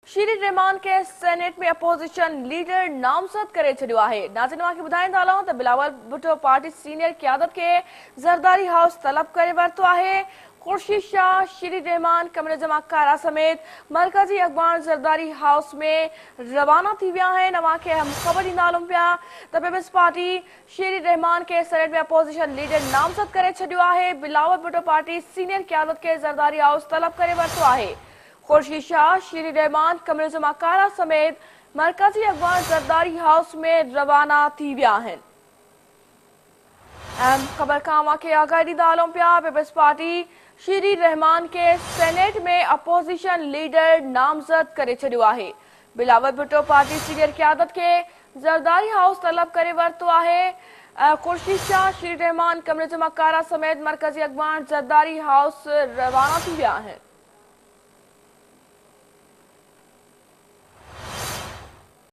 श्री रहमान के सेनेट में opposition leader नामज़द करे छॾियो आहे। नाज़रीन खे ॿुधाईंदा हलूं त बिलावल भुट्टो पार्टी सीनियर क़यादत के ज़रदारी हाउस तलब करे वरितो आहे। खुर्शीद शाह, श्री रहमान, कमरुज़्ज़मान कारा समेत मरकज़ी अखबार ज़रदारी हाउस में रवाना थी विया आहिनि। अव्हांखे हम ख़बर ॾींदा हलूं पिया त पीपल्स पार्टी श्री रहमान के सेनेट में अपोजिशन लीडर नामज़द करे छॾियो आहे। बिलावल भुट्टो पार्टी सीनियर क़यादत के ज़रदारी हाउस तलब करे वरितो आहे। खुर्शीद शाह, श्री रहमान, कमरुज़्ज़मान कारा समेत मरकज़ी अखबार ज़रदारी हाउस में रवाना थी विया आहिनि। अहम ख़बर खां अव्हांखे आगाही ॾींदा हलूं पिया पीपल्स पार्टी श्री रहमान के सेनेट में अपोजिशन लीडर नामज़द करे छॾियो आहे। बिलावल भुट्टो पार्टी सीनियर क़यादत के ज़रदारी हाउस तलब करे वरितो आहे। खुर्शीद शाह, श्री रहमान, कमरुज़्ज़मान कारा समेत मरकज़ी अखबार ज़रदारी हाउस रवाना थी विया आहिनि।